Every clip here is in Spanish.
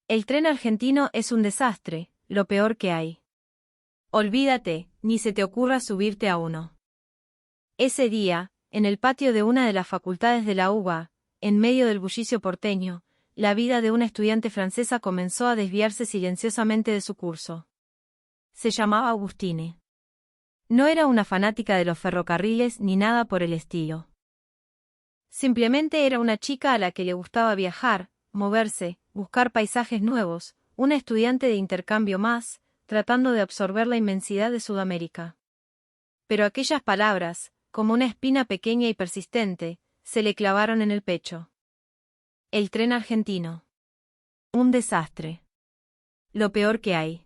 El tren argentino es un desastre, lo peor que hay. Olvídate, ni se te ocurra subirte a uno. Ese día, en el patio de una de las facultades de la UBA, en medio del bullicio porteño, la vida de una estudiante francesa comenzó a desviarse silenciosamente de su curso. Se llamaba Augustine. No era una fanática de los ferrocarriles ni nada por el estilo. Simplemente era una chica a la que le gustaba viajar, moverse, buscar paisajes nuevos, una estudiante de intercambio más, tratando de absorber la inmensidad de Sudamérica. Pero aquellas palabras, como una espina pequeña y persistente, se le clavaron en el pecho. El tren argentino. Un desastre. Lo peor que hay.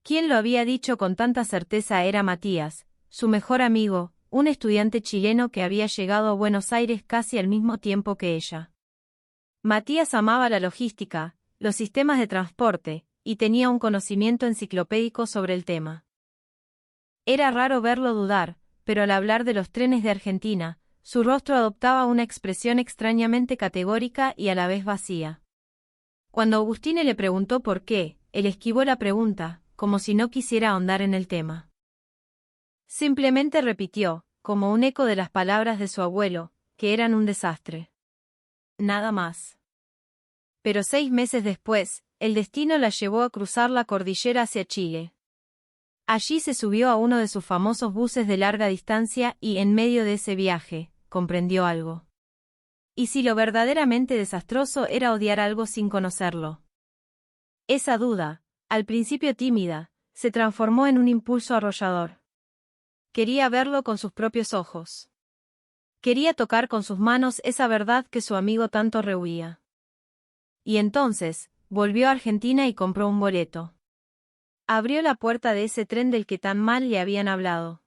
Quien lo había dicho con tanta certeza era Matías, su mejor amigo, un estudiante chileno que había llegado a Buenos Aires casi al mismo tiempo que ella. Matías amaba la logística, los sistemas de transporte, y tenía un conocimiento enciclopédico sobre el tema. Era raro verlo dudar, pero al hablar de los trenes de Argentina, su rostro adoptaba una expresión extrañamente categórica y a la vez vacía. Cuando Augustine le preguntó por qué, él esquivó la pregunta, como si no quisiera ahondar en el tema. Simplemente repitió, como un eco de las palabras de su abuelo, que eran un desastre. Nada más. Pero 6 meses después, el destino la llevó a cruzar la cordillera hacia Chile. Allí se subió a uno de sus famosos buses de larga distancia y, en medio de ese viaje, comprendió algo. ¿Y si lo verdaderamente desastroso era odiar algo sin conocerlo? Esa duda, al principio tímida, se transformó en un impulso arrollador. Quería verlo con sus propios ojos. Quería tocar con sus manos esa verdad que su amigo tanto rehuía. Y entonces, volvió a Argentina y compró un boleto. Abrió la puerta de ese tren del que tan mal le habían hablado.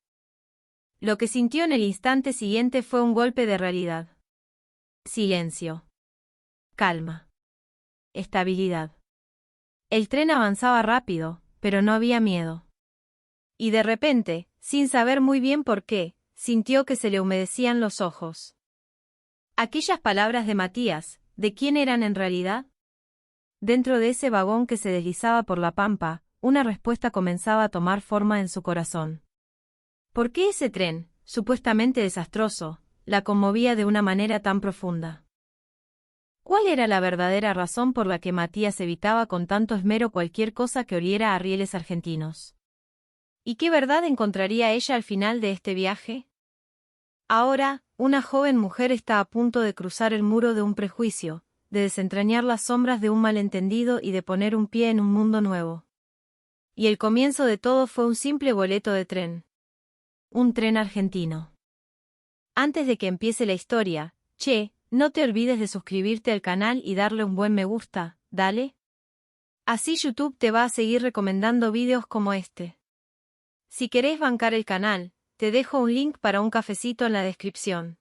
Lo que sintió en el instante siguiente fue un golpe de realidad. Silencio. Calma. Estabilidad. El tren avanzaba rápido, pero no había miedo. Y de repente, sin saber muy bien por qué, sintió que se le humedecían los ojos. Aquellas palabras de Matías, ¿de quién eran en realidad? Dentro de ese vagón que se deslizaba por la pampa, una respuesta comenzaba a tomar forma en su corazón. ¿Por qué ese tren, supuestamente desastroso, la conmovía de una manera tan profunda? ¿Cuál era la verdadera razón por la que Matías evitaba con tanto esmero cualquier cosa que oliera a rieles argentinos? ¿Y qué verdad encontraría ella al final de este viaje? Ahora, una joven mujer está a punto de cruzar el muro de un prejuicio, de desentrañar las sombras de un malentendido y de poner un pie en un mundo nuevo. Y el comienzo de todo fue un simple boleto de tren. Un tren argentino. Antes de que empiece la historia, no te olvides de suscribirte al canal y darle un buen me gusta, dale. Así YouTube te va a seguir recomendando vídeos como este. Si querés bancar el canal, te dejo un link para un cafecito en la descripción.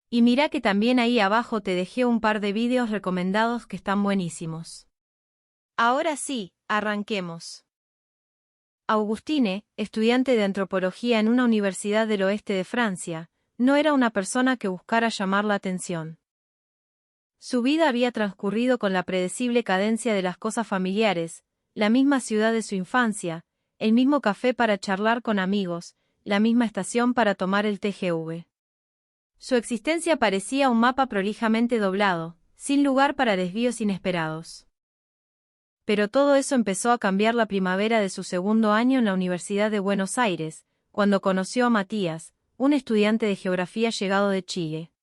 Y mira que también ahí abajo te dejé un par de vídeos recomendados que están buenísimos. Ahora sí, arranquemos. Augustine, estudiante de antropología en una universidad del oeste de Francia, no era una persona que buscara llamar la atención. Su vida había transcurrido con la predecible cadencia de las cosas familiares, la misma ciudad de su infancia, el mismo café para charlar con amigos, la misma estación para tomar el TGV. Su existencia parecía un mapa prolijamente doblado, sin lugar para desvíos inesperados. Pero todo eso empezó a cambiar la primavera de su segundo año en la Universidad de Buenos Aires, cuando conoció a Matías, un estudiante de geografía llegado de Chile.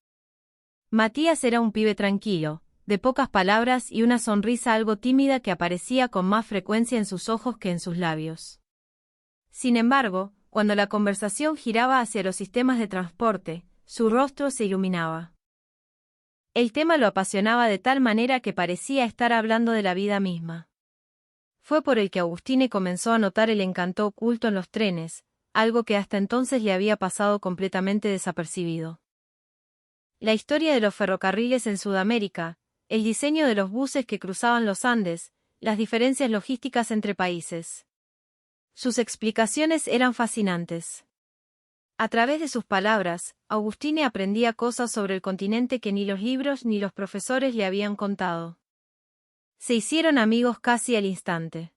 Matías era un pibe tranquilo, de pocas palabras y una sonrisa algo tímida que aparecía con más frecuencia en sus ojos que en sus labios. Sin embargo, cuando la conversación giraba hacia los sistemas de transporte, su rostro se iluminaba. El tema lo apasionaba de tal manera que parecía estar hablando de la vida misma. Fue por el que Augustine comenzó a notar el encanto oculto en los trenes, algo que hasta entonces le había pasado completamente desapercibido. La historia de los ferrocarriles en Sudamérica, el diseño de los buses que cruzaban los Andes, las diferencias logísticas entre países. Sus explicaciones eran fascinantes. A través de sus palabras, Augustine aprendía cosas sobre el continente que ni los libros ni los profesores le habían contado. Se hicieron amigos casi al instante.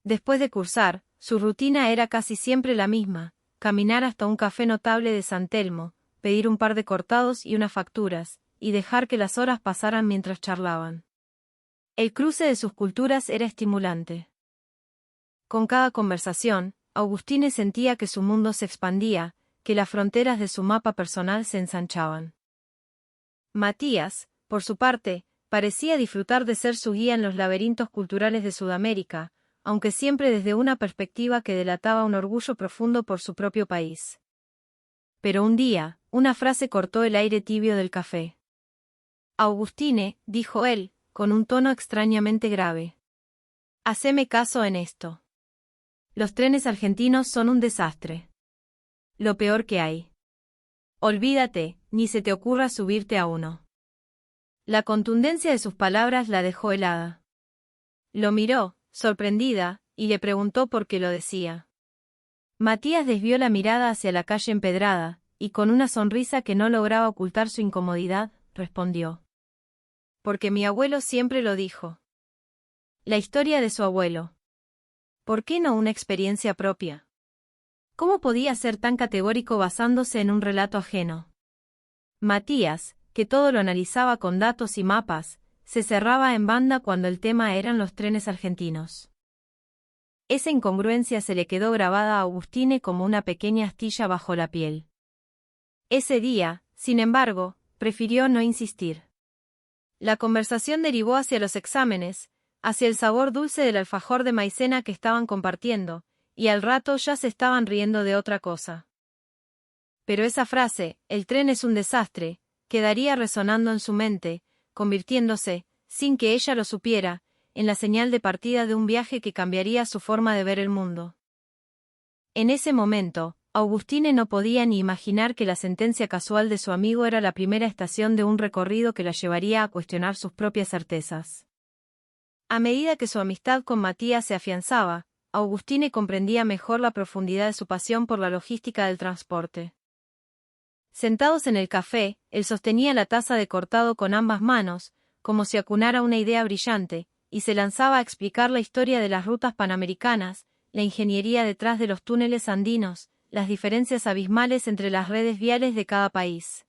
Después de cursar, su rutina era casi siempre la misma: caminar hasta un café notable de San Telmo, pedir un par de cortados y unas facturas, y dejar que las horas pasaran mientras charlaban. El cruce de sus culturas era estimulante. Con cada conversación, Augustine sentía que su mundo se expandía, que las fronteras de su mapa personal se ensanchaban. Matías, por su parte, parecía disfrutar de ser su guía en los laberintos culturales de Sudamérica, aunque siempre desde una perspectiva que delataba un orgullo profundo por su propio país. Pero un día, una frase cortó el aire tibio del café. Augustine, dijo él, con un tono extrañamente grave. Haceme caso en esto. Los trenes argentinos son un desastre. Lo peor que hay. Olvídate, ni se te ocurra subirte a uno. La contundencia de sus palabras la dejó helada. Lo miró, sorprendida, y le preguntó por qué lo decía. Matías desvió la mirada hacia la calle empedrada, y con una sonrisa que no lograba ocultar su incomodidad, respondió. Porque mi abuelo siempre lo dijo. La historia de su abuelo. ¿Por qué no una experiencia propia? ¿Cómo podía ser tan categórico basándose en un relato ajeno? Matías, que todo lo analizaba con datos y mapas, se cerraba en banda cuando el tema eran los trenes argentinos. Esa incongruencia se le quedó grabada a Augustine como una pequeña astilla bajo la piel. Ese día, sin embargo, prefirió no insistir. La conversación derivó hacia los exámenes, hacia el sabor dulce del alfajor de maicena que estaban compartiendo, y al rato ya se estaban riendo de otra cosa. Pero esa frase, el tren es un desastre, quedaría resonando en su mente, convirtiéndose, sin que ella lo supiera, en la señal de partida de un viaje que cambiaría su forma de ver el mundo. En ese momento, Augustine no podía ni imaginar que la sentencia casual de su amigo era la primera estación de un recorrido que la llevaría a cuestionar sus propias certezas. A medida que su amistad con Matías se afianzaba, Augustine comprendía mejor la profundidad de su pasión por la logística del transporte. Sentados en el café, él sostenía la taza de cortado con ambas manos, como si acunara una idea brillante, y se lanzaba a explicar la historia de las rutas panamericanas, la ingeniería detrás de los túneles andinos, las diferencias abismales entre las redes viales de cada país.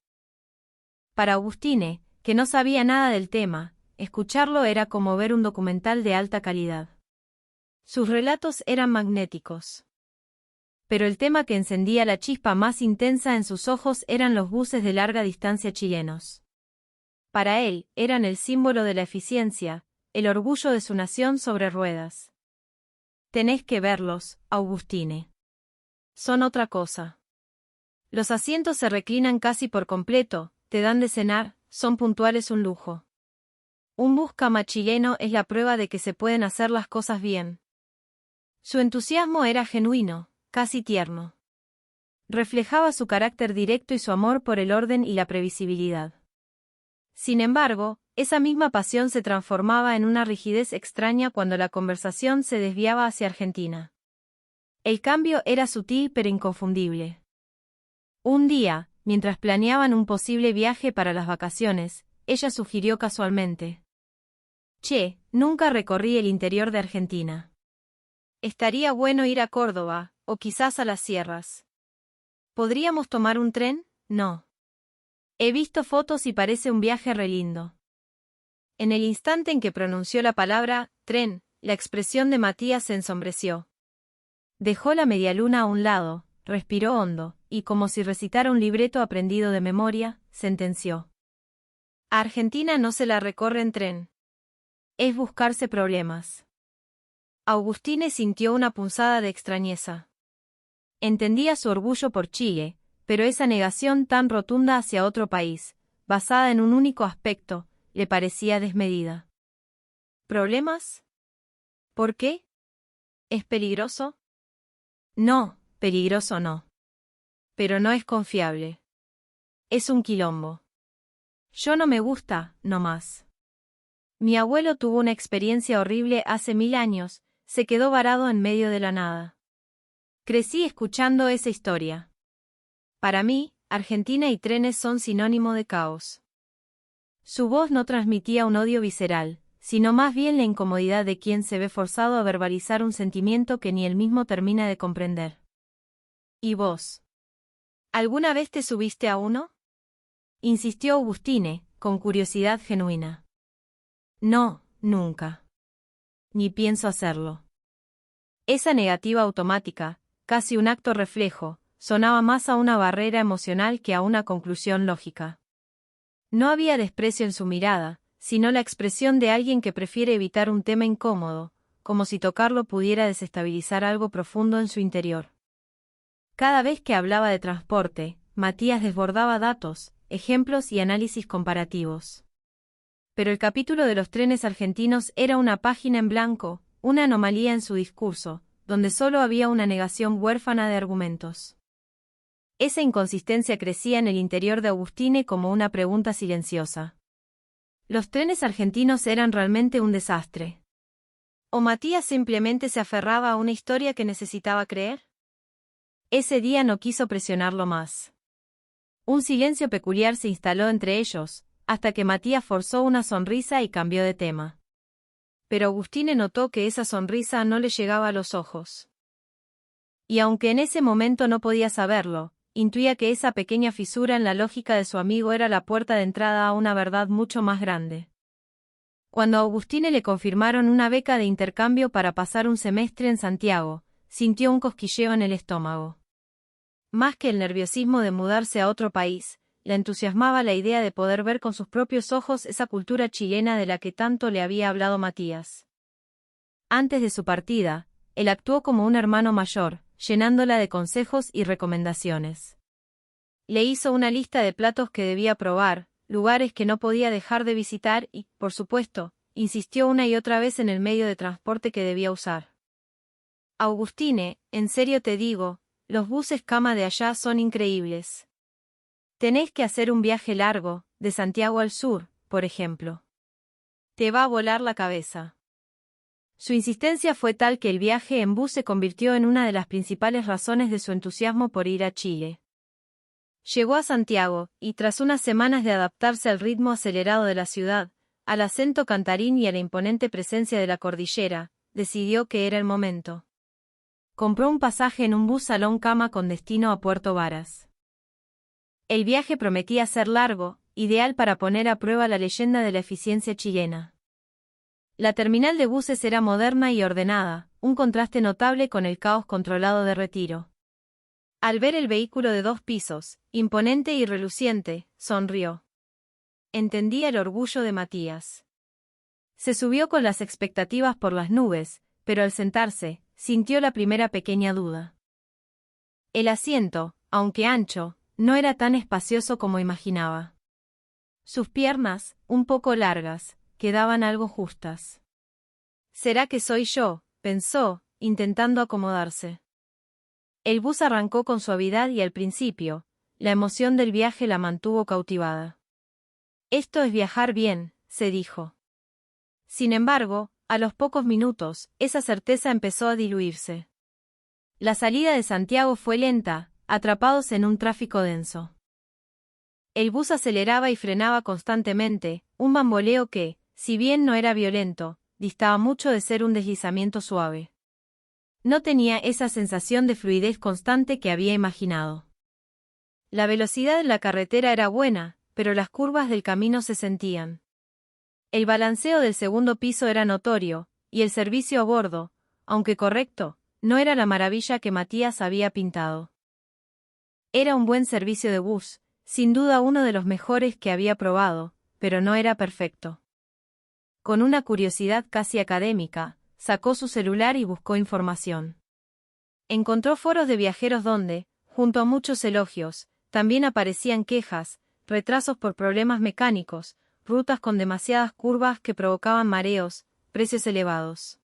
Para Augustine, que no sabía nada del tema, escucharlo era como ver un documental de alta calidad. Sus relatos eran magnéticos. Pero el tema que encendía la chispa más intensa en sus ojos eran los buses de larga distancia chilenos. Para él, eran el símbolo de la eficiencia, el orgullo de su nación sobre ruedas. Tenés que verlos, Augustine. Son otra cosa. Los asientos se reclinan casi por completo, te dan de cenar, son puntuales, un lujo. Un bus cama chileno es la prueba de que se pueden hacer las cosas bien. Su entusiasmo era genuino, casi tierno. Reflejaba su carácter directo y su amor por el orden y la previsibilidad. Sin embargo, esa misma pasión se transformaba en una rigidez extraña cuando la conversación se desviaba hacia Argentina. El cambio era sutil pero inconfundible. Un día, mientras planeaban un posible viaje para las vacaciones, ella sugirió casualmente: «Che, nunca recorrí el interior de Argentina. Estaría bueno ir a Córdoba, o quizás a las sierras. ¿Podríamos tomar un tren? No. He visto fotos y parece un viaje re lindo». En el instante en que pronunció la palabra tren, la expresión de Matías se ensombreció. Dejó la medialuna a un lado, respiró hondo, y como si recitara un libreto aprendido de memoria, sentenció: «A Argentina no se la recorre en tren. Es buscarse problemas». Augustine sintió una punzada de extrañeza. Entendía su orgullo por Chile, pero esa negación tan rotunda hacia otro país, basada en un único aspecto, le parecía desmedida. ¿Problemas? ¿Por qué? ¿Es peligroso? No, peligroso no. Pero no es confiable. Es un quilombo. Yo no me gusta, no más. Mi abuelo tuvo una experiencia horrible hace 1000 años, se quedó varado en medio de la nada. Crecí escuchando esa historia. Para mí, Argentina y trenes son sinónimo de caos. Su voz no transmitía un odio visceral, sino más bien la incomodidad de quien se ve forzado a verbalizar un sentimiento que ni él mismo termina de comprender. ¿Y vos? ¿Alguna vez te subiste a uno? Insistió Augustine, con curiosidad genuina. No, nunca. Ni pienso hacerlo. Esa negativa automática, casi un acto reflejo, sonaba más a una barrera emocional que a una conclusión lógica. No había desprecio en su mirada, sino la expresión de alguien que prefiere evitar un tema incómodo, como si tocarlo pudiera desestabilizar algo profundo en su interior. Cada vez que hablaba de transporte, Matías desbordaba datos, ejemplos y análisis comparativos. Pero el capítulo de los trenes argentinos era una página en blanco, una anomalía en su discurso, donde solo había una negación huérfana de argumentos. Esa inconsistencia crecía en el interior de Augustine como una pregunta silenciosa. ¿Los trenes argentinos eran realmente un desastre? ¿O Matías simplemente se aferraba a una historia que necesitaba creer? Ese día no quiso presionarlo más. Un silencio peculiar se instaló entre ellos, hasta que Matías forzó una sonrisa y cambió de tema. Pero Augustine notó que esa sonrisa no le llegaba a los ojos. Y aunque en ese momento no podía saberlo, intuía que esa pequeña fisura en la lógica de su amigo era la puerta de entrada a una verdad mucho más grande. Cuando a Augustine le confirmaron una beca de intercambio para pasar un semestre en Santiago, sintió un cosquilleo en el estómago. Más que el nerviosismo de mudarse a otro país, le entusiasmaba la idea de poder ver con sus propios ojos esa cultura chilena de la que tanto le había hablado Matías. Antes de su partida, él actuó como un hermano mayor, llenándola de consejos y recomendaciones. Le hizo una lista de platos que debía probar, lugares que no podía dejar de visitar y, por supuesto, insistió una y otra vez en el medio de transporte que debía usar. Augustine, en serio te digo, los buses cama de allá son increíbles. Tenés que hacer un viaje largo, de Santiago al sur, por ejemplo. Te va a volar la cabeza. Su insistencia fue tal que el viaje en bus se convirtió en una de las principales razones de su entusiasmo por ir a Chile. Llegó a Santiago, y tras unas semanas de adaptarse al ritmo acelerado de la ciudad, al acento cantarín y a la imponente presencia de la cordillera, decidió que era el momento. Compró un pasaje en un bus salón cama con destino a Puerto Varas. El viaje prometía ser largo, ideal para poner a prueba la leyenda de la eficiencia chilena. La terminal de buses era moderna y ordenada, un contraste notable con el caos controlado de Retiro. Al ver el vehículo de 2 pisos, imponente y reluciente, sonrió. Entendía el orgullo de Matías. Se subió con las expectativas por las nubes, pero al sentarse, sintió la primera pequeña duda. El asiento, aunque ancho, no era tan espacioso como imaginaba. Sus piernas, un poco largas, quedaban algo justas. ¿Será que soy yo?, pensó, intentando acomodarse. El bus arrancó con suavidad y al principio, la emoción del viaje la mantuvo cautivada. Esto es viajar bien, se dijo. Sin embargo, a los pocos minutos, esa certeza empezó a diluirse. La salida de Santiago fue lenta, atrapados en un tráfico denso. El bus aceleraba y frenaba constantemente, un bamboleo que, si bien no era violento, distaba mucho de ser un deslizamiento suave. No tenía esa sensación de fluidez constante que había imaginado. La velocidad en la carretera era buena, pero las curvas del camino se sentían. El balanceo del segundo piso era notorio, y el servicio a bordo, aunque correcto, no era la maravilla que Matías había pintado. Era un buen servicio de bus, sin duda uno de los mejores que había probado, pero no era perfecto. Con una curiosidad casi académica, sacó su celular y buscó información. Encontró foros de viajeros donde, junto a muchos elogios, también aparecían quejas, retrasos por problemas mecánicos, rutas con demasiadas curvas que provocaban mareos, precios elevados.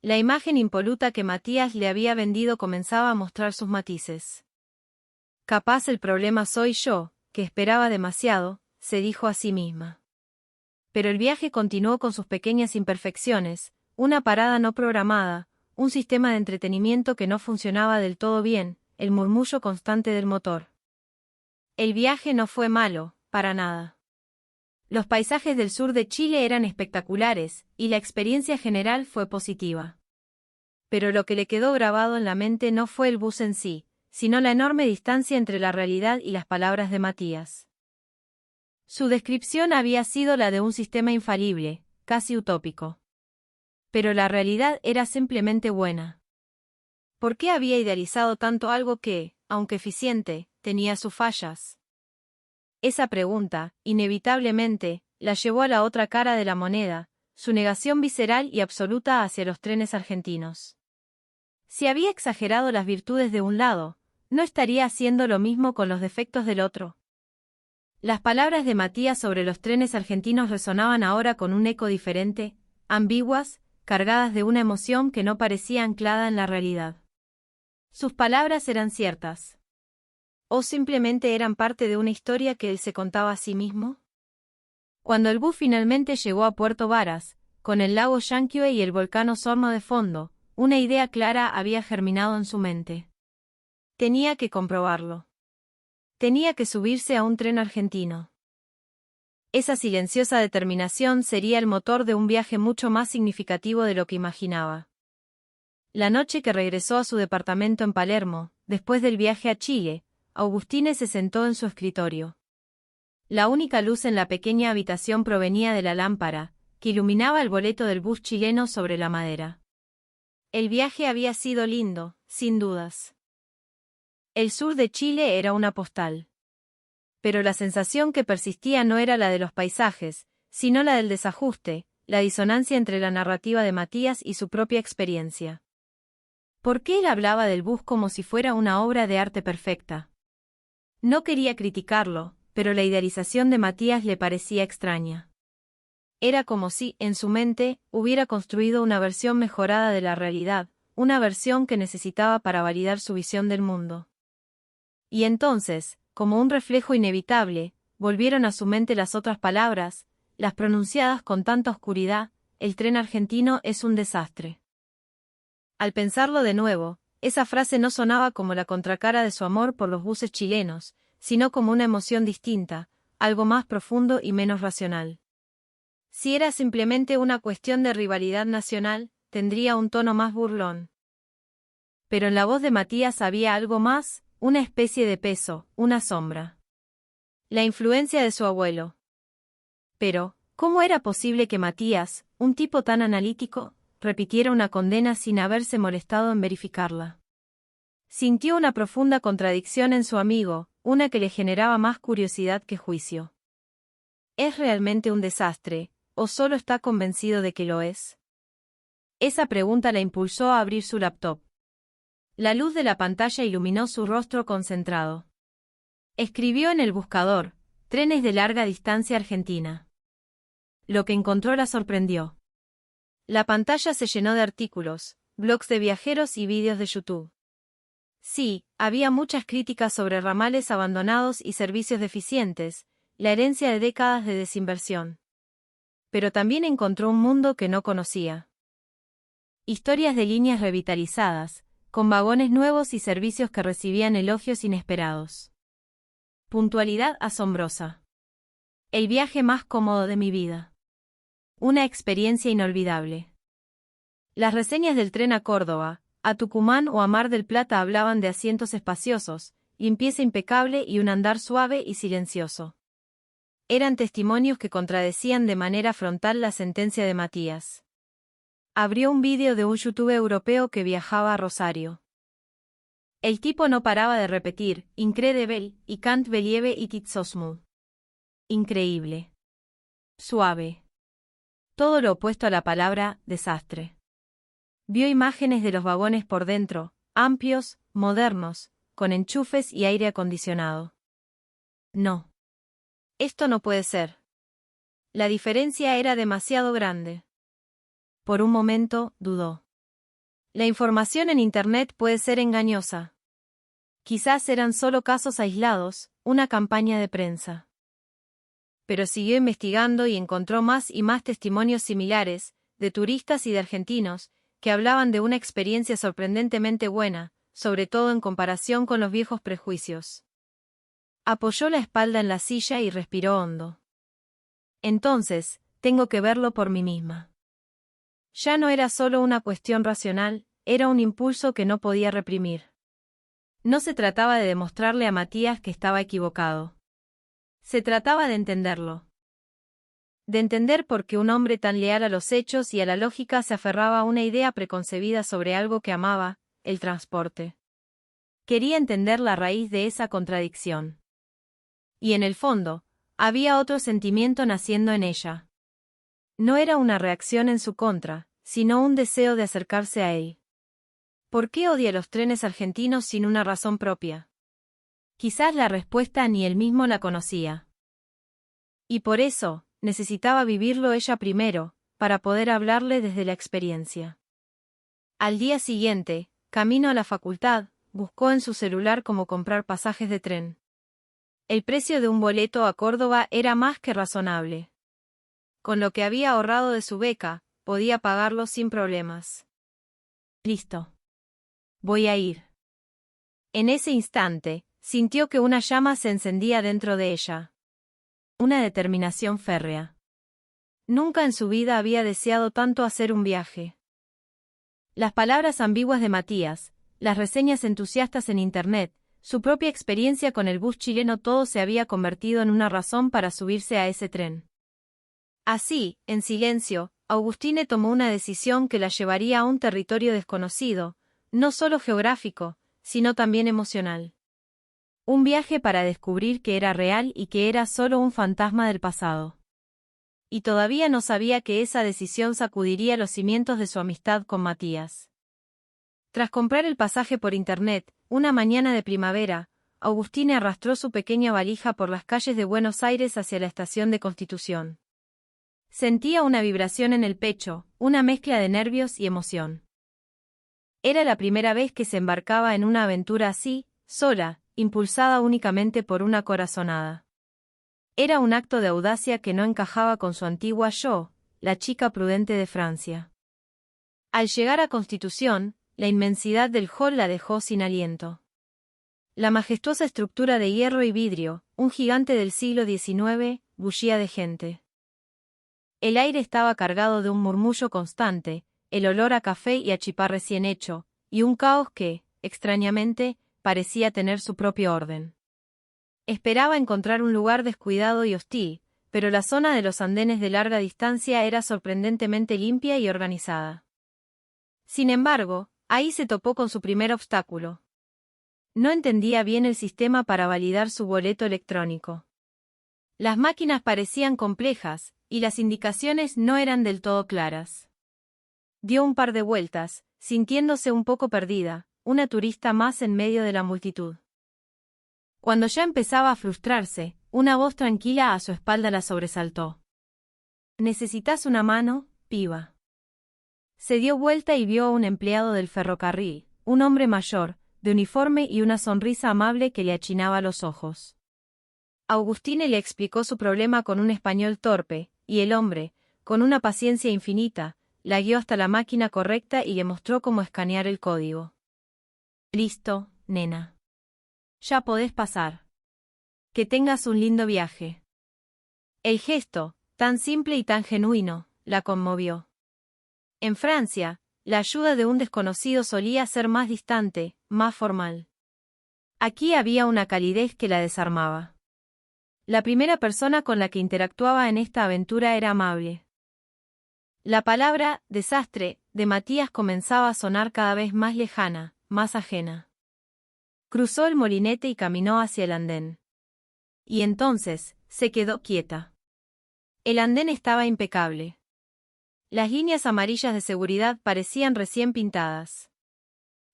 La imagen impoluta que Matías le había vendido comenzaba a mostrar sus matices. Capaz el problema soy yo, que esperaba demasiado, se dijo a sí misma. Pero el viaje continuó con sus pequeñas imperfecciones, una parada no programada, un sistema de entretenimiento que no funcionaba del todo bien, el murmullo constante del motor. El viaje no fue malo, para nada. Los paisajes del sur de Chile eran espectaculares, y la experiencia general fue positiva. Pero lo que le quedó grabado en la mente no fue el bus en sí, sino la enorme distancia entre la realidad y las palabras de Matías. Su descripción había sido la de un sistema infalible, casi utópico. Pero la realidad era simplemente buena. ¿Por qué había idealizado tanto algo que, aunque eficiente, tenía sus fallas? Esa pregunta, inevitablemente, la llevó a la otra cara de la moneda, su negación visceral y absoluta hacia los trenes argentinos. Si había exagerado las virtudes de un lado, ¿no estaría haciendo lo mismo con los defectos del otro? Las palabras de Matías sobre los trenes argentinos resonaban ahora con un eco diferente, ambiguas, cargadas de una emoción que no parecía anclada en la realidad. ¿Sus palabras eran ciertas? ¿O simplemente eran parte de una historia que él se contaba a sí mismo? Cuando el bus finalmente llegó a Puerto Varas, con el lago Llanquihue y el volcán Osorno de fondo, una idea clara había germinado en su mente. Tenía que comprobarlo. Tenía que subirse a un tren argentino. Esa silenciosa determinación sería el motor de un viaje mucho más significativo de lo que imaginaba. La noche que regresó a su departamento en Palermo, después del viaje a Chile, Augustine se sentó en su escritorio. La única luz en la pequeña habitación provenía de la lámpara, que iluminaba el boleto del bus chileno sobre la madera. El viaje había sido lindo, sin dudas. El sur de Chile era una postal. Pero la sensación que persistía no era la de los paisajes, sino la del desajuste, la disonancia entre la narrativa de Matías y su propia experiencia. ¿Por qué él hablaba del bus como si fuera una obra de arte perfecta? No quería criticarlo, pero la idealización de Matías le parecía extraña. Era como si, en su mente, hubiera construido una versión mejorada de la realidad, una versión que necesitaba para validar su visión del mundo. Y entonces, como un reflejo inevitable, volvieron a su mente las otras palabras, las pronunciadas con tanta oscuridad: el tren argentino es un desastre. Al pensarlo de nuevo, esa frase no sonaba como la contracara de su amor por los buses chilenos, sino como una emoción distinta, algo más profundo y menos racional. Si era simplemente una cuestión de rivalidad nacional, tendría un tono más burlón. Pero en la voz de Matías había algo más, una especie de peso, una sombra. La influencia de su abuelo. Pero, ¿cómo era posible que Matías, un tipo tan analítico, repitiera una condena sin haberse molestado en verificarla? Sintió una profunda contradicción en su amigo, una que le generaba más curiosidad que juicio. ¿Es realmente un desastre, o solo está convencido de que lo es? Esa pregunta la impulsó a abrir su laptop. La luz de la pantalla iluminó su rostro concentrado. Escribió en el buscador: trenes de larga distancia Argentina. Lo que encontró la sorprendió. La pantalla se llenó de artículos, blogs de viajeros y vídeos de YouTube. Sí, había muchas críticas sobre ramales abandonados y servicios deficientes, la herencia de décadas de desinversión. Pero también encontró un mundo que no conocía. Historias de líneas revitalizadas, con vagones nuevos y servicios que recibían elogios inesperados. Puntualidad asombrosa. El viaje más cómodo de mi vida. Una experiencia inolvidable. Las reseñas del tren a Córdoba, a Tucumán o a Mar del Plata hablaban de asientos espaciosos, limpieza impecable y un andar suave y silencioso. Eran testimonios que contradecían de manera frontal la sentencia de Matías. Abrió un vídeo de un youtuber europeo que viajaba a Rosario. El tipo no paraba de repetir: incredible, y can't believe it so smooth. Increíble. Suave. Todo lo opuesto a la palabra desastre. Vio imágenes de los vagones por dentro, amplios, modernos, con enchufes y aire acondicionado. No. Esto no puede ser. La diferencia era demasiado grande. Por un momento, dudó. La información en Internet puede ser engañosa. Quizás eran solo casos aislados, una campaña de prensa. Pero siguió investigando y encontró más y más testimonios similares, de turistas y de argentinos, que hablaban de una experiencia sorprendentemente buena, sobre todo en comparación con los viejos prejuicios. Apoyó la espalda en la silla y respiró hondo. Entonces, tengo que verlo por mí misma. Ya no era solo una cuestión racional, era un impulso que no podía reprimir. No se trataba de demostrarle a Matías que estaba equivocado. Se trataba de entenderlo. De entender por qué un hombre tan leal a los hechos y a la lógica se aferraba a una idea preconcebida sobre algo que amaba, el transporte. Quería entender la raíz de esa contradicción. Y en el fondo, había otro sentimiento naciendo en ella. No era una reacción en su contra, sino un deseo de acercarse a él. ¿Por qué odia los trenes argentinos sin una razón propia? Quizás la respuesta ni él mismo la conocía. Y por eso, necesitaba vivirlo ella primero, para poder hablarle desde la experiencia. Al día siguiente, camino a la facultad, buscó en su celular cómo comprar pasajes de tren. El precio de un boleto a Córdoba era más que razonable. Con lo que había ahorrado de su beca, podía pagarlo sin problemas. Listo. Voy a ir. En ese instante, sintió que una llama se encendía dentro de ella. Una determinación férrea. Nunca en su vida había deseado tanto hacer un viaje. Las palabras ambiguas de Matías, las reseñas entusiastas en Internet, su propia experiencia con el bus chileno, todo se había convertido en una razón para subirse a ese tren. Así, en silencio, Augustine tomó una decisión que la llevaría a un territorio desconocido, no solo geográfico, sino también emocional. Un viaje para descubrir que era real y que era solo un fantasma del pasado. Y todavía no sabía que esa decisión sacudiría los cimientos de su amistad con Matías. Tras comprar el pasaje por Internet, una mañana de primavera, Augustine arrastró su pequeña valija por las calles de Buenos Aires hacia la estación de Constitución. Sentía una vibración en el pecho, una mezcla de nervios y emoción. Era la primera vez que se embarcaba en una aventura así, sola, impulsada únicamente por una corazonada. Era un acto de audacia que no encajaba con su antigua yo, la chica prudente de Francia. Al llegar a Constitución, la inmensidad del hall la dejó sin aliento. La majestuosa estructura de hierro y vidrio, un gigante del siglo XIX, bullía de gente. El aire estaba cargado de un murmullo constante, el olor a café y a chipá recién hecho, y un caos que, extrañamente, parecía tener su propio orden. Esperaba encontrar un lugar descuidado y hostil, pero la zona de los andenes de larga distancia era sorprendentemente limpia y organizada. Sin embargo, ahí se topó con su primer obstáculo. No entendía bien el sistema para validar su boleto electrónico. Las máquinas parecían complejas, y las indicaciones no eran del todo claras. Dio un par de vueltas, sintiéndose un poco perdida, una turista más en medio de la multitud. Cuando ya empezaba a frustrarse, una voz tranquila a su espalda la sobresaltó. «¿Necesitas una mano, piba?» Se dio vuelta y vio a un empleado del ferrocarril, un hombre mayor, de uniforme y una sonrisa amable que le achinaba los ojos. Augustine le explicó su problema con un español torpe, y el hombre, con una paciencia infinita, la guió hasta la máquina correcta y le mostró cómo escanear el código. «Listo, nena. Ya podés pasar. Que tengas un lindo viaje». El gesto, tan simple y tan genuino, la conmovió. En Francia, la ayuda de un desconocido solía ser más distante, más formal. Aquí había una calidez que la desarmaba. La primera persona con la que interactuaba en esta aventura era amable. La palabra «desastre» de Matías comenzaba a sonar cada vez más lejana, más ajena. Cruzó el molinete y caminó hacia el andén. Y entonces, se quedó quieta. El andén estaba impecable. Las líneas amarillas de seguridad parecían recién pintadas.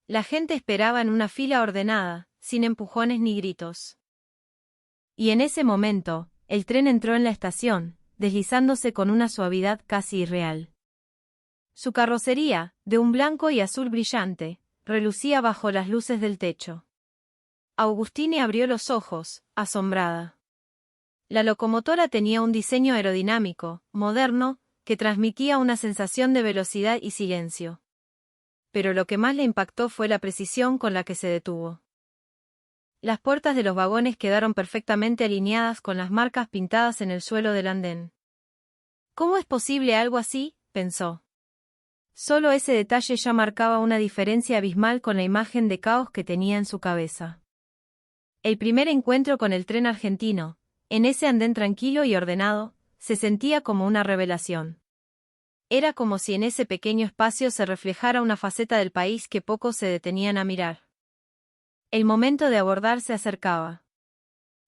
La gente esperaba en una fila ordenada, sin empujones ni gritos. Y en ese momento, el tren entró en la estación, deslizándose con una suavidad casi irreal. Su carrocería, de un blanco y azul brillante, relucía bajo las luces del techo. Augustine abrió los ojos, asombrada. La locomotora tenía un diseño aerodinámico, moderno, que transmitía una sensación de velocidad y silencio. Pero lo que más le impactó fue la precisión con la que se detuvo. Las puertas de los vagones quedaron perfectamente alineadas con las marcas pintadas en el suelo del andén. ¿Cómo es posible algo así?, pensó. Solo ese detalle ya marcaba una diferencia abismal con la imagen de caos que tenía en su cabeza. El primer encuentro con el tren argentino, en ese andén tranquilo y ordenado, se sentía como una revelación. Era como si en ese pequeño espacio se reflejara una faceta del país que pocos se detenían a mirar. El momento de abordar se acercaba.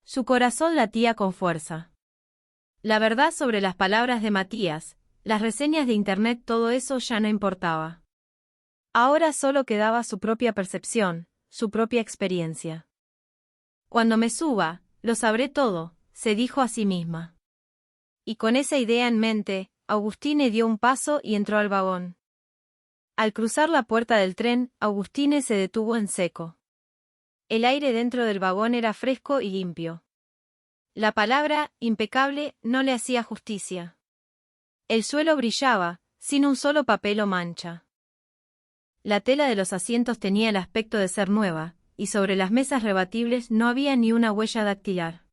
Su corazón latía con fuerza. La verdad sobre las palabras de Matías, las reseñas de internet, todo eso ya no importaba. Ahora solo quedaba su propia percepción, su propia experiencia. Cuando me suba, lo sabré todo, se dijo a sí misma. Y con esa idea en mente, Agustine dio un paso y entró al vagón. Al cruzar la puerta del tren, Agustine se detuvo en seco. El aire dentro del vagón era fresco y limpio. La palabra, impecable, no le hacía justicia. El suelo brillaba, sin un solo papel o mancha. La tela de los asientos tenía el aspecto de ser nueva, y sobre las mesas rebatibles no había ni una huella dactilar.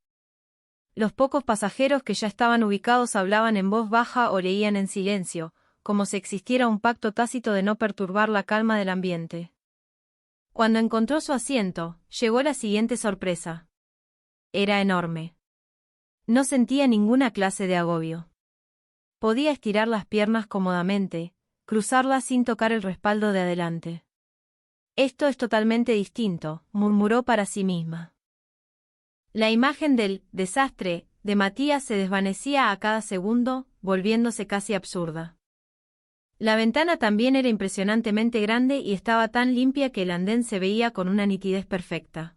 Los pocos pasajeros que ya estaban ubicados hablaban en voz baja o leían en silencio, como si existiera un pacto tácito de no perturbar la calma del ambiente. Cuando encontró su asiento, llegó la siguiente sorpresa. Era enorme. No sentía ninguna clase de agobio. Podía estirar las piernas cómodamente, cruzarlas sin tocar el respaldo de adelante. Esto es totalmente distinto, murmuró para sí misma. La imagen del desastre de Matías se desvanecía a cada segundo, volviéndose casi absurda. La ventana también era impresionantemente grande y estaba tan limpia que el andén se veía con una nitidez perfecta.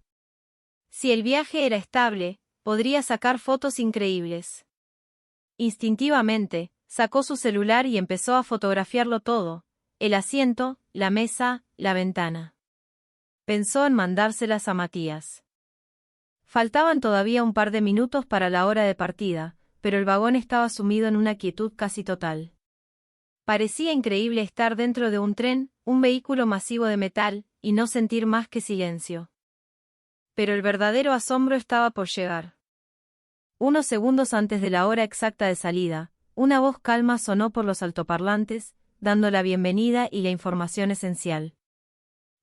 Si el viaje era estable, podría sacar fotos increíbles. Instintivamente, sacó su celular y empezó a fotografiarlo todo: el asiento, la mesa, la ventana. Pensó en mandárselas a Matías. Faltaban todavía un par de minutos para la hora de partida, pero el vagón estaba sumido en una quietud casi total. Parecía increíble estar dentro de un tren, un vehículo masivo de metal, y no sentir más que silencio. Pero el verdadero asombro estaba por llegar. Unos segundos antes de la hora exacta de salida, una voz calma sonó por los altoparlantes, dando la bienvenida y la información esencial.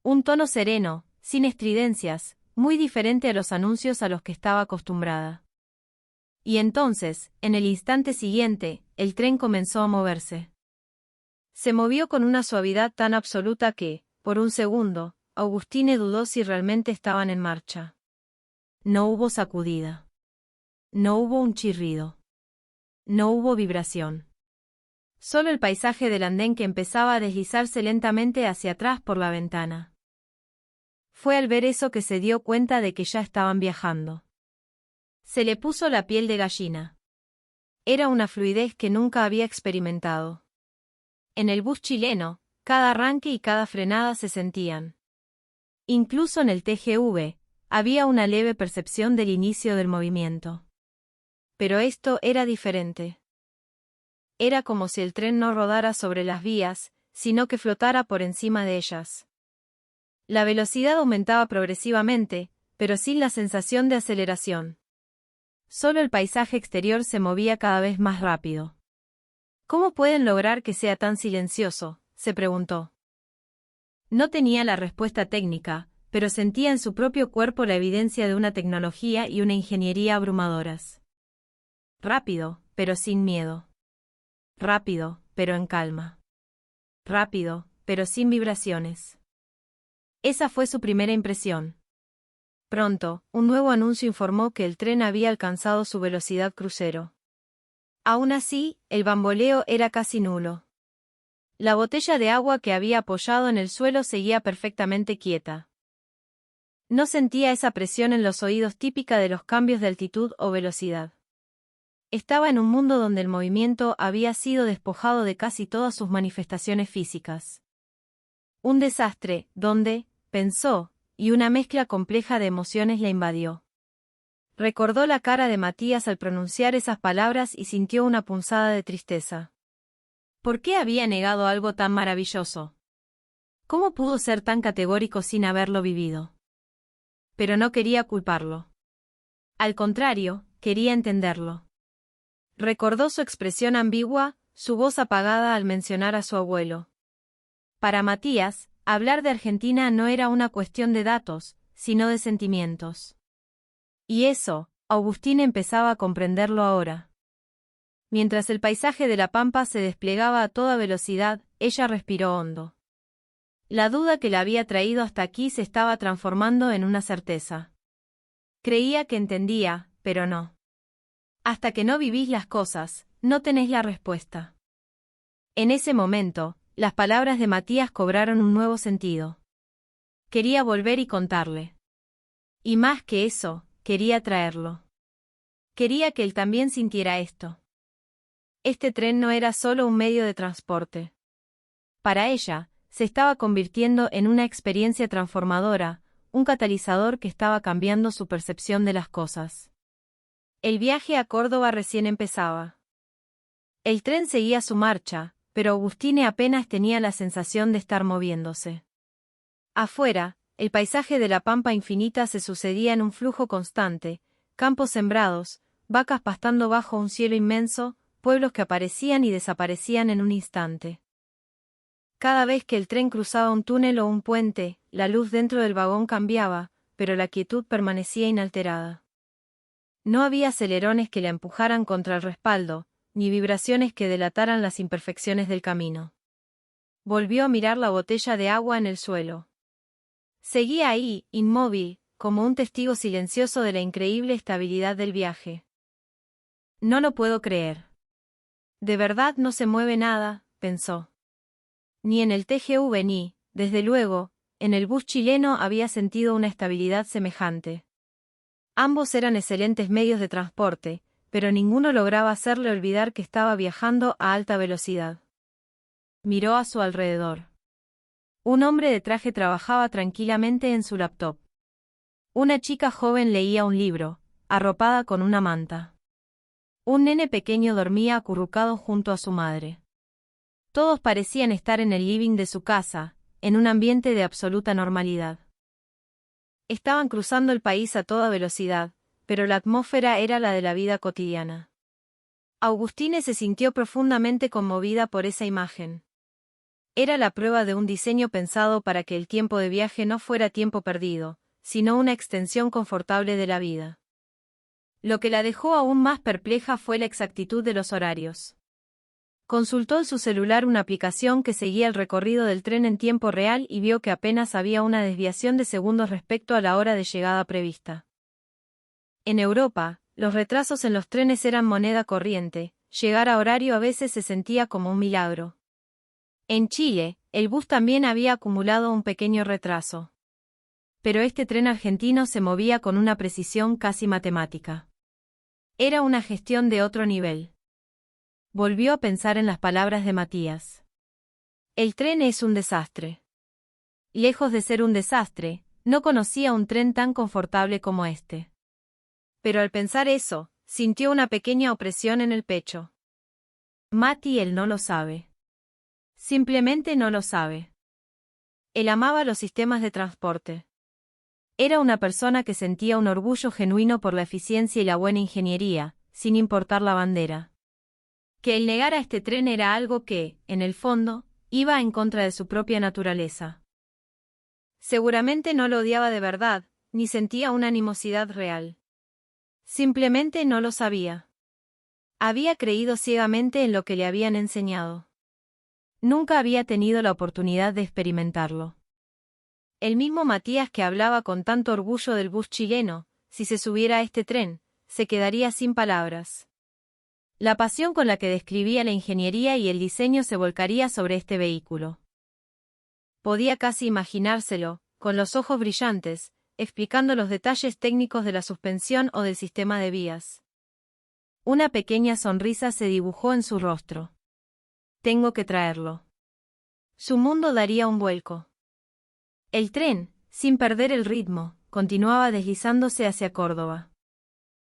Un tono sereno, sin estridencias, muy diferente a los anuncios a los que estaba acostumbrada. Y entonces, en el instante siguiente, el tren comenzó a moverse. Se movió con una suavidad tan absoluta que, por un segundo, Agustine dudó si realmente estaban en marcha. No hubo sacudida. No hubo un chirrido. No hubo vibración. Solo el paisaje del andén que empezaba a deslizarse lentamente hacia atrás por la ventana. Fue al ver eso que se dio cuenta de que ya estaban viajando. Se le puso la piel de gallina. Era una fluidez que nunca había experimentado. En el bus chileno, cada arranque y cada frenada se sentían. Incluso en el TGV, había una leve percepción del inicio del movimiento. Pero esto era diferente. Era como si el tren no rodara sobre las vías, sino que flotara por encima de ellas. La velocidad aumentaba progresivamente, pero sin la sensación de aceleración. Solo el paisaje exterior se movía cada vez más rápido. ¿Cómo pueden lograr que sea tan silencioso?, se preguntó. No tenía la respuesta técnica, pero sentía en su propio cuerpo la evidencia de una tecnología y una ingeniería abrumadoras. Rápido, pero sin miedo. Rápido, pero en calma. Rápido, pero sin vibraciones. Esa fue su primera impresión. Pronto, un nuevo anuncio informó que el tren había alcanzado su velocidad crucero. Aún así, el bamboleo era casi nulo. La botella de agua que había apoyado en el suelo seguía perfectamente quieta. No sentía esa presión en los oídos típica de los cambios de altitud o velocidad. Estaba en un mundo donde el movimiento había sido despojado de casi todas sus manifestaciones físicas. Un desastre, donde, pensó, y una mezcla compleja de emociones la invadió. Recordó la cara de Matías al pronunciar esas palabras y sintió una punzada de tristeza. ¿Por qué había negado algo tan maravilloso? ¿Cómo pudo ser tan categórico sin haberlo vivido? Pero no quería culparlo. Al contrario, quería entenderlo. Recordó su expresión ambigua, su voz apagada al mencionar a su abuelo. Para Matías, hablar de Argentina no era una cuestión de datos, sino de sentimientos. Y eso, Agustín empezaba a comprenderlo ahora. Mientras el paisaje de la pampa se desplegaba a toda velocidad, ella respiró hondo. La duda que la había traído hasta aquí se estaba transformando en una certeza. Creía que entendía, pero no. Hasta que no vivís las cosas, no tenés la respuesta. En ese momento, las palabras de Matías cobraron un nuevo sentido. Quería volver y contarle. Y más que eso, quería traerlo. Quería que él también sintiera esto. Este tren no era solo un medio de transporte. Para ella, se estaba convirtiendo en una experiencia transformadora, un catalizador que estaba cambiando su percepción de las cosas. El viaje a Córdoba recién empezaba. El tren seguía su marcha, pero Agustine apenas tenía la sensación de estar moviéndose. Afuera, el paisaje de la pampa infinita se sucedía en un flujo constante, campos sembrados, vacas pastando bajo un cielo inmenso, pueblos que aparecían y desaparecían en un instante. Cada vez que el tren cruzaba un túnel o un puente, la luz dentro del vagón cambiaba, pero la quietud permanecía inalterada. No había acelerones que la empujaran contra el respaldo, ni vibraciones que delataran las imperfecciones del camino. Volvió a mirar la botella de agua en el suelo. Seguía ahí, inmóvil, como un testigo silencioso de la increíble estabilidad del viaje. No lo puedo creer. De verdad no se mueve nada, pensó. Ni en el TGV ni, desde luego, en el bus chileno había sentido una estabilidad semejante. Ambos eran excelentes medios de transporte, pero ninguno lograba hacerle olvidar que estaba viajando a alta velocidad. Miró a su alrededor. Un hombre de traje trabajaba tranquilamente en su laptop. Una chica joven leía un libro, arropada con una manta. Un nene pequeño dormía acurrucado junto a su madre. Todos parecían estar en el living de su casa, en un ambiente de absoluta normalidad. Estaban cruzando el país a toda velocidad, pero la atmósfera era la de la vida cotidiana. Agustine se sintió profundamente conmovida por esa imagen. Era la prueba de un diseño pensado para que el tiempo de viaje no fuera tiempo perdido, sino una extensión confortable de la vida. Lo que la dejó aún más perpleja fue la exactitud de los horarios. Consultó en su celular una aplicación que seguía el recorrido del tren en tiempo real y vio que apenas había una desviación de segundos respecto a la hora de llegada prevista. En Europa, los retrasos en los trenes eran moneda corriente, llegar a horario a veces se sentía como un milagro. En Chile, el bus también había acumulado un pequeño retraso. Pero este tren argentino se movía con una precisión casi matemática. Era una gestión de otro nivel. Volvió a pensar en las palabras de Matías. El tren es un desastre. Lejos de ser un desastre, no conocía un tren tan confortable como este. Pero al pensar eso, sintió una pequeña opresión en el pecho. Mati él no lo sabe. Simplemente no lo sabe. Él amaba los sistemas de transporte. Era una persona que sentía un orgullo genuino por la eficiencia y la buena ingeniería, sin importar la bandera. Que el negar a este tren era algo que, en el fondo, iba en contra de su propia naturaleza. Seguramente no lo odiaba de verdad, ni sentía una animosidad real. Simplemente no lo sabía. Había creído ciegamente en lo que le habían enseñado. Nunca había tenido la oportunidad de experimentarlo. El mismo Matías que hablaba con tanto orgullo del bus chileno, si se subiera a este tren, se quedaría sin palabras. La pasión con la que describía la ingeniería y el diseño se volcaría sobre este vehículo. Podía casi imaginárselo, con los ojos brillantes, explicando los detalles técnicos de la suspensión o del sistema de vías. Una pequeña sonrisa se dibujó en su rostro. Tengo que traerlo. Su mundo daría un vuelco. El tren, sin perder el ritmo, continuaba deslizándose hacia Córdoba.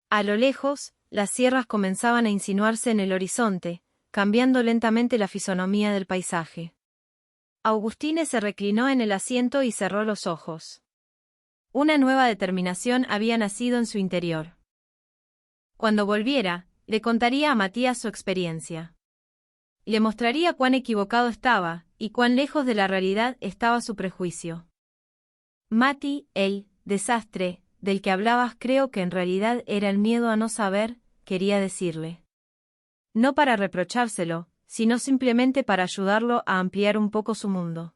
A lo lejos, las sierras comenzaban a insinuarse en el horizonte, cambiando lentamente la fisonomía del paisaje. Agustine se reclinó en el asiento y cerró los ojos. Una nueva determinación había nacido en su interior. Cuando volviera, le contaría a Matías su experiencia. Le mostraría cuán equivocado estaba, y cuán lejos de la realidad estaba su prejuicio. Mati, el desastre del que hablabas creo que en realidad era el miedo a no saber, quería decirle. No para reprochárselo, sino simplemente para ayudarlo a ampliar un poco su mundo.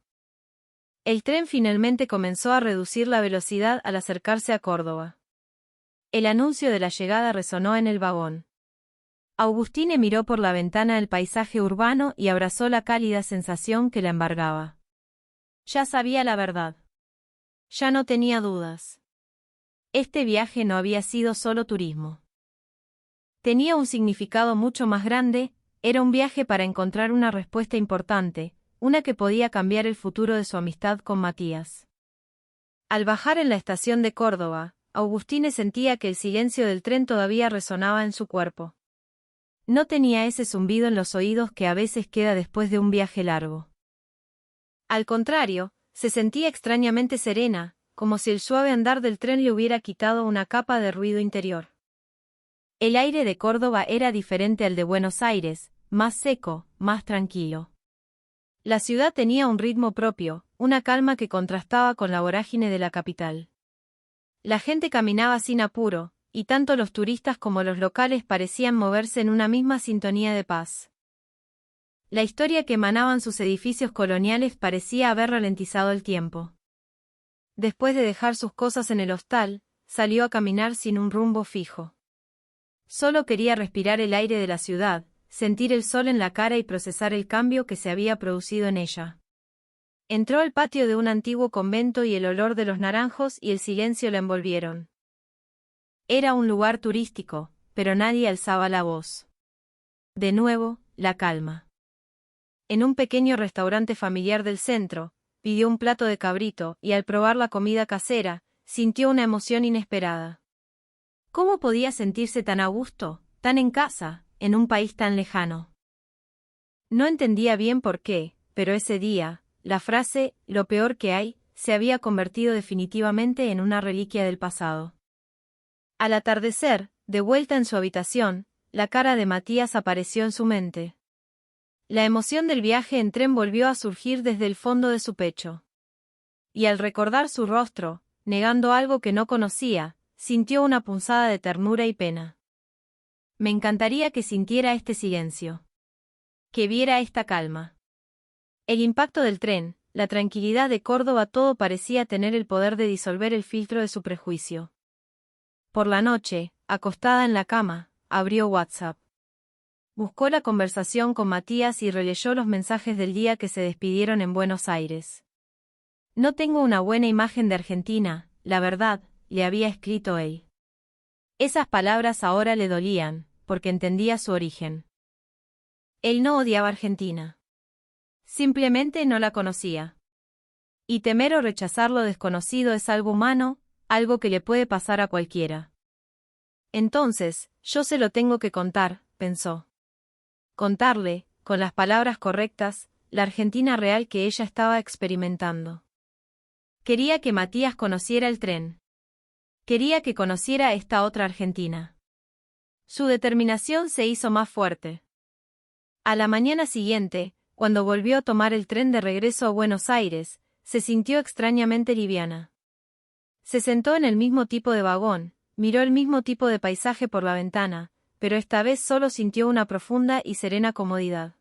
El tren finalmente comenzó a reducir la velocidad al acercarse a Córdoba. El anuncio de la llegada resonó en el vagón. Augustine miró por la ventana el paisaje urbano y abrazó la cálida sensación que la embargaba. Ya sabía la verdad. Ya no tenía dudas. Este viaje no había sido solo turismo. Tenía un significado mucho más grande, era un viaje para encontrar una respuesta importante, una que podía cambiar el futuro de su amistad con Matías. Al bajar en la estación de Córdoba, Augustine sentía que el silencio del tren todavía resonaba en su cuerpo. No tenía ese zumbido en los oídos que a veces queda después de un viaje largo. Al contrario, se sentía extrañamente serena, como si el suave andar del tren le hubiera quitado una capa de ruido interior. El aire de Córdoba era diferente al de Buenos Aires, más seco, más tranquilo. La ciudad tenía un ritmo propio, una calma que contrastaba con la vorágine de la capital. La gente caminaba sin apuro, y tanto los turistas como los locales parecían moverse en una misma sintonía de paz. La historia que emanaban sus edificios coloniales parecía haber ralentizado el tiempo. Después de dejar sus cosas en el hostal, salió a caminar sin un rumbo fijo. Solo quería respirar el aire de la ciudad, sentir el sol en la cara y procesar el cambio que se había producido en ella. Entró al patio de un antiguo convento y el olor de los naranjos y el silencio la envolvieron. Era un lugar turístico, pero nadie alzaba la voz. De nuevo, la calma. En un pequeño restaurante familiar del centro, pidió un plato de cabrito y al probar la comida casera, sintió una emoción inesperada. ¿Cómo podía sentirse tan a gusto, tan en casa, en un país tan lejano? No entendía bien por qué, pero ese día, la frase, lo peor que hay, se había convertido definitivamente en una reliquia del pasado. Al atardecer, de vuelta en su habitación, la cara de Matías apareció en su mente. La emoción del viaje en tren volvió a surgir desde el fondo de su pecho. Y al recordar su rostro, negando algo que no conocía, sintió una punzada de ternura y pena. Me encantaría que sintiera este silencio. Que viera esta calma. El impacto del tren, la tranquilidad de Córdoba, todo parecía tener el poder de disolver el filtro de su prejuicio. Por la noche, acostada en la cama, abrió WhatsApp. Buscó la conversación con Matías y releyó los mensajes del día que se despidieron en Buenos Aires. No tengo una buena imagen de Argentina, la verdad, le había escrito él. Esas palabras ahora le dolían, porque entendía su origen. Él no odiaba Argentina. Simplemente no la conocía. Y temer o rechazar lo desconocido es algo humano, algo que le puede pasar a cualquiera. Entonces, yo se lo tengo que contar, pensó. Contarle, con las palabras correctas, la Argentina real que ella estaba experimentando. Quería que Matías conociera el tren. Quería que conociera esta otra Argentina. Su determinación se hizo más fuerte. A la mañana siguiente, cuando volvió a tomar el tren de regreso a Buenos Aires, se sintió extrañamente liviana. Se sentó en el mismo tipo de vagón, miró el mismo tipo de paisaje por la ventana, pero esta vez solo sintió una profunda y serena comodidad.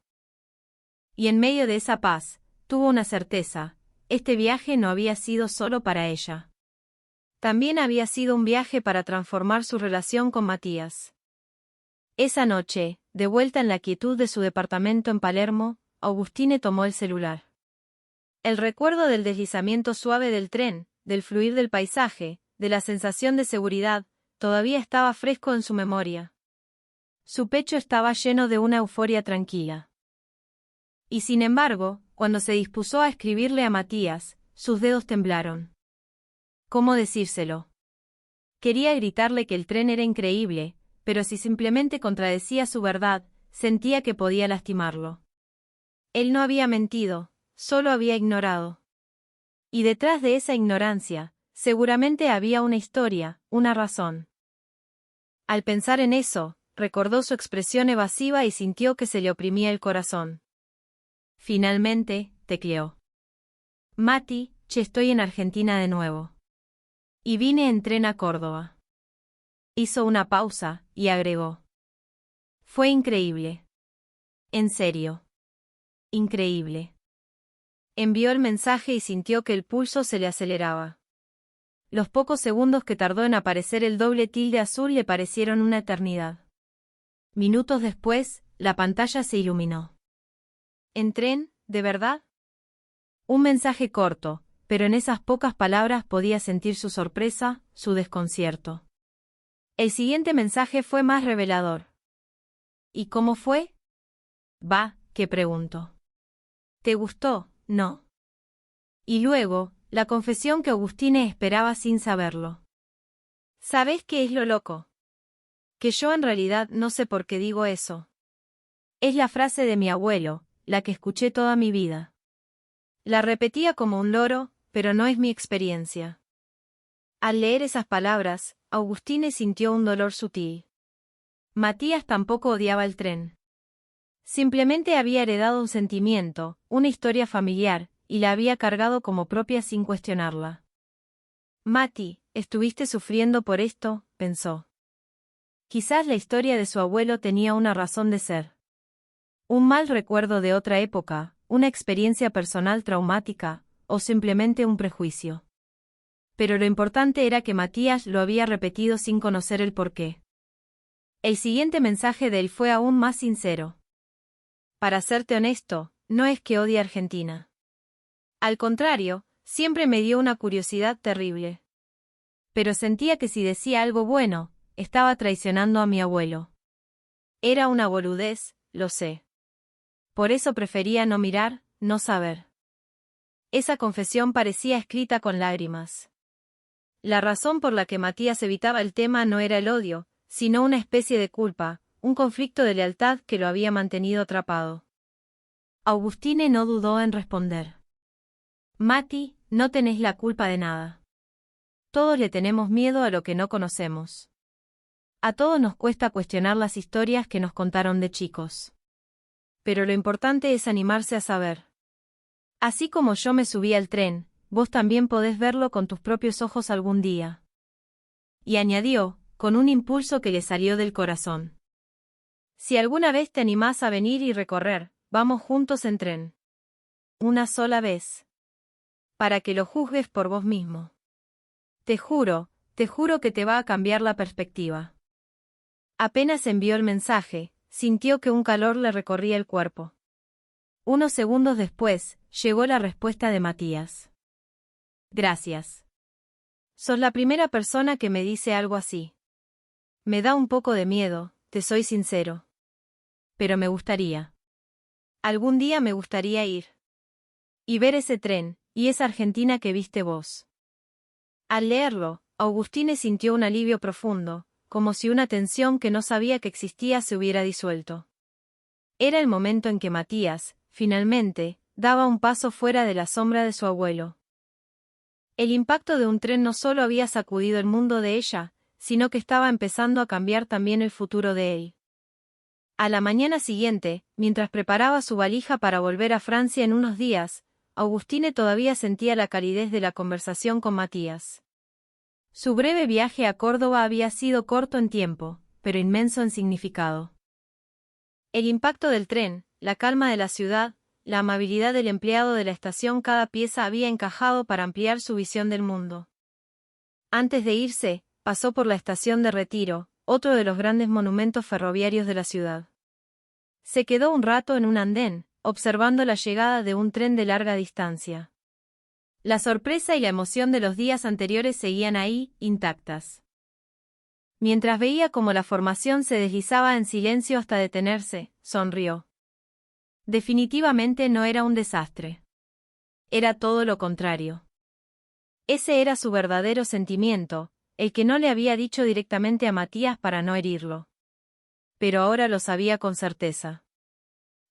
Y en medio de esa paz, tuvo una certeza: este viaje no había sido solo para ella. También había sido un viaje para transformar su relación con Matías. Esa noche, de vuelta en la quietud de su departamento en Palermo, Augustine tomó el celular. El recuerdo del deslizamiento suave del tren, del fluir del paisaje, de la sensación de seguridad, todavía estaba fresco en su memoria. Su pecho estaba lleno de una euforia tranquila. Y sin embargo, cuando se dispuso a escribirle a Matías, sus dedos temblaron. ¿Cómo decírselo? Quería gritarle que el tren era increíble, pero si simplemente contradecía su verdad, sentía que podía lastimarlo. Él no había mentido, solo había ignorado. Y detrás de esa ignorancia, seguramente había una historia, una razón. Al pensar en eso, recordó su expresión evasiva y sintió que se le oprimía el corazón. Finalmente, tecleó. Mati, estoy en Argentina de nuevo. Y vine en tren a Córdoba. Hizo una pausa, y agregó. Fue increíble. En serio. Increíble. Envió el mensaje y sintió que el pulso se le aceleraba. Los pocos segundos que tardó en aparecer el doble tilde azul le parecieron una eternidad. Minutos después, la pantalla se iluminó. ¿En tren, de verdad? Un mensaje corto, pero en esas pocas palabras podía sentir su sorpresa, su desconcierto. El siguiente mensaje fue más revelador. ¿Y cómo fue? Va, ¿qué preguntó? ¿Te gustó, no? Y luego, la confesión que Agustine esperaba sin saberlo. ¿Sabes qué es lo loco? Que yo en realidad no sé por qué digo eso. Es la frase de mi abuelo, la que escuché toda mi vida. La repetía como un loro, pero no es mi experiencia. Al leer esas palabras, Agustine sintió un dolor sutil. Matías tampoco odiaba el tren. Simplemente había heredado un sentimiento, una historia familiar, y la había cargado como propia sin cuestionarla. Mati, ¿estuviste sufriendo por esto?, pensó. Quizás la historia de su abuelo tenía una razón de ser. Un mal recuerdo de otra época, una experiencia personal traumática, o simplemente un prejuicio. Pero lo importante era que Matías lo había repetido sin conocer el porqué. El siguiente mensaje de él fue aún más sincero. Para serte honesto, no es que odie a Argentina. Al contrario, siempre me dio una curiosidad terrible. Pero sentía que si decía algo bueno, estaba traicionando a mi abuelo. Era una boludez, lo sé. Por eso prefería no mirar, no saber. Esa confesión parecía escrita con lágrimas. La razón por la que Matías evitaba el tema no era el odio, sino una especie de culpa, un conflicto de lealtad que lo había mantenido atrapado. Agustine no dudó en responder. Mati, no tenés la culpa de nada. Todos le tenemos miedo a lo que no conocemos. A todos nos cuesta cuestionar las historias que nos contaron de chicos. Pero lo importante es animarse a saber. Así como yo me subí al tren, vos también podés verlo con tus propios ojos algún día. Y añadió, con un impulso que le salió del corazón. Si alguna vez te animás a venir y recorrer, vamos juntos en tren. Una sola vez. Para que lo juzgues por vos mismo. Te juro que te va a cambiar la perspectiva. Apenas envió el mensaje, sintió que un calor le recorría el cuerpo. Unos segundos después, llegó la respuesta de Matías. Gracias. Sos la primera persona que me dice algo así. Me da un poco de miedo, te soy sincero. Pero me gustaría. Algún día me gustaría ir. Y ver ese tren, y esa Argentina que viste vos. Al leerlo, Agustine sintió un alivio profundo, como si una tensión que no sabía que existía se hubiera disuelto. Era el momento en que Matías, finalmente, daba un paso fuera de la sombra de su abuelo. El impacto de un tren no solo había sacudido el mundo de ella, sino que estaba empezando a cambiar también el futuro de él. A la mañana siguiente, mientras preparaba su valija para volver a Francia en unos días, Agustine todavía sentía la calidez de la conversación con Matías. Su breve viaje a Córdoba había sido corto en tiempo, pero inmenso en significado. El impacto del tren, la calma de la ciudad, la amabilidad del empleado de la estación, cada pieza había encajado para ampliar su visión del mundo. Antes de irse, pasó por la estación de Retiro, otro de los grandes monumentos ferroviarios de la ciudad. Se quedó un rato en un andén, observando la llegada de un tren de larga distancia. La sorpresa y la emoción de los días anteriores seguían ahí, intactas. Mientras veía cómo la formación se deslizaba en silencio hasta detenerse, sonrió. Definitivamente no era un desastre. Era todo lo contrario. Ese era su verdadero sentimiento, el que no le había dicho directamente a Matías para no herirlo. Pero ahora lo sabía con certeza.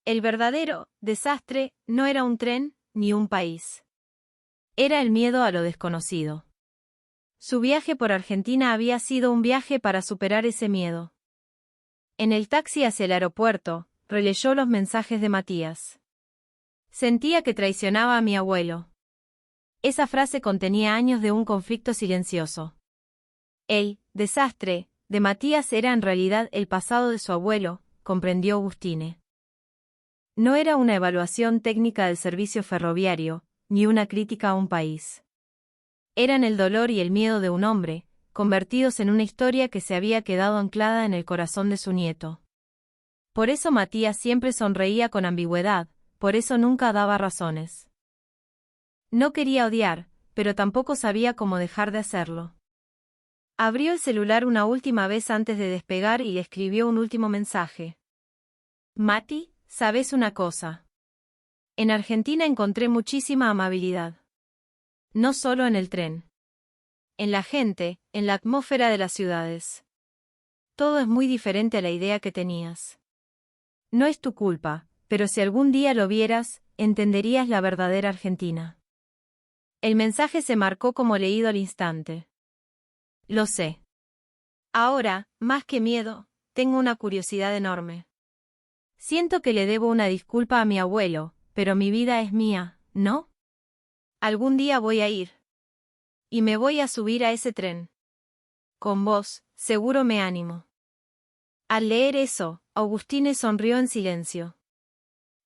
El verdadero desastre no era un tren, ni un país. Era el miedo a lo desconocido. Su viaje por Argentina había sido un viaje para superar ese miedo. En el taxi hacia el aeropuerto, releyó los mensajes de Matías. Sentía que traicionaba a mi abuelo. Esa frase contenía años de un conflicto silencioso. El desastre de Matías era en realidad el pasado de su abuelo, comprendió Agustine. No era una evaluación técnica del servicio ferroviario, ni una crítica a un país. Eran el dolor y el miedo de un hombre, convertidos en una historia que se había quedado anclada en el corazón de su nieto. Por eso Matías siempre sonreía con ambigüedad, por eso nunca daba razones. No quería odiar, pero tampoco sabía cómo dejar de hacerlo. Abrió el celular una última vez antes de despegar y escribió un último mensaje. Mati, ¿sabes una cosa? En Argentina encontré muchísima amabilidad. No solo en el tren. En la gente, en la atmósfera de las ciudades. Todo es muy diferente a la idea que tenías. No es tu culpa, pero si algún día lo vieras, entenderías la verdadera Argentina. El mensaje se marcó como leído al instante. Lo sé. Ahora, más que miedo, tengo una curiosidad enorme. Siento que le debo una disculpa a mi abuelo, pero mi vida es mía, ¿no? Algún día voy a ir. Y me voy a subir a ese tren. Con vos, seguro me animo. Al leer eso, Agustine sonrió en silencio.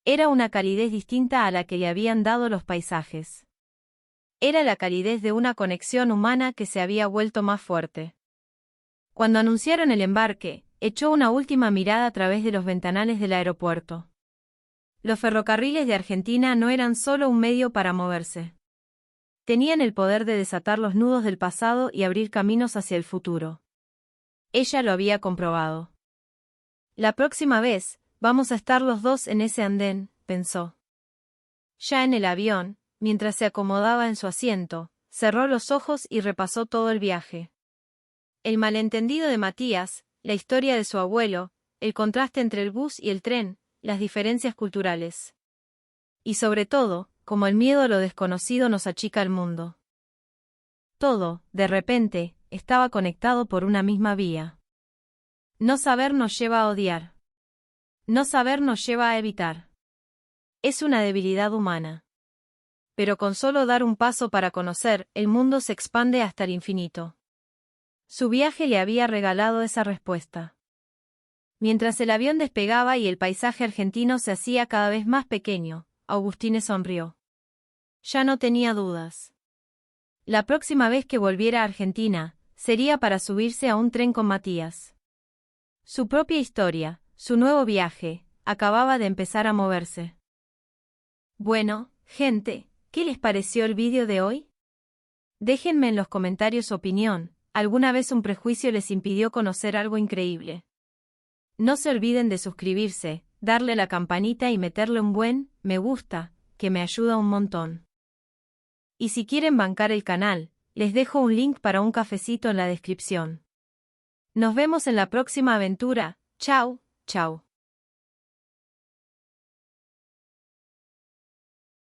Era una calidez distinta a la que le habían dado los paisajes. Era la calidez de una conexión humana que se había vuelto más fuerte. Cuando anunciaron el embarque, echó una última mirada a través de los ventanales del aeropuerto. Los ferrocarriles de Argentina no eran solo un medio para moverse. Tenían el poder de desatar los nudos del pasado y abrir caminos hacia el futuro. Ella lo había comprobado. La próxima vez, vamos a estar los dos en ese andén, pensó. Ya en el avión, mientras se acomodaba en su asiento, cerró los ojos y repasó todo el viaje. El malentendido de Matías, la historia de su abuelo, el contraste entre el bus y el tren, las diferencias culturales. Y sobre todo, como el miedo a lo desconocido nos achica el mundo. Todo, de repente, estaba conectado por una misma vía. No saber nos lleva a odiar. No saber nos lleva a evitar. Es una debilidad humana. Pero con solo dar un paso para conocer, el mundo se expande hasta el infinito. Su viaje le había regalado esa respuesta. Mientras el avión despegaba y el paisaje argentino se hacía cada vez más pequeño, Agustine sonrió. Ya no tenía dudas. La próxima vez que volviera a Argentina, sería para subirse a un tren con Matías. Su propia historia, su nuevo viaje, acababa de empezar a moverse. Bueno, gente, ¿qué les pareció el vídeo de hoy? Déjenme en los comentarios su opinión. ¿Alguna vez un prejuicio les impidió conocer algo increíble? No se olviden de suscribirse, darle a la campanita y meterle un buen me gusta, que me ayuda un montón. Y si quieren bancar el canal, les dejo un link para un cafecito en la descripción. Nos vemos en la próxima aventura. Chao, chao.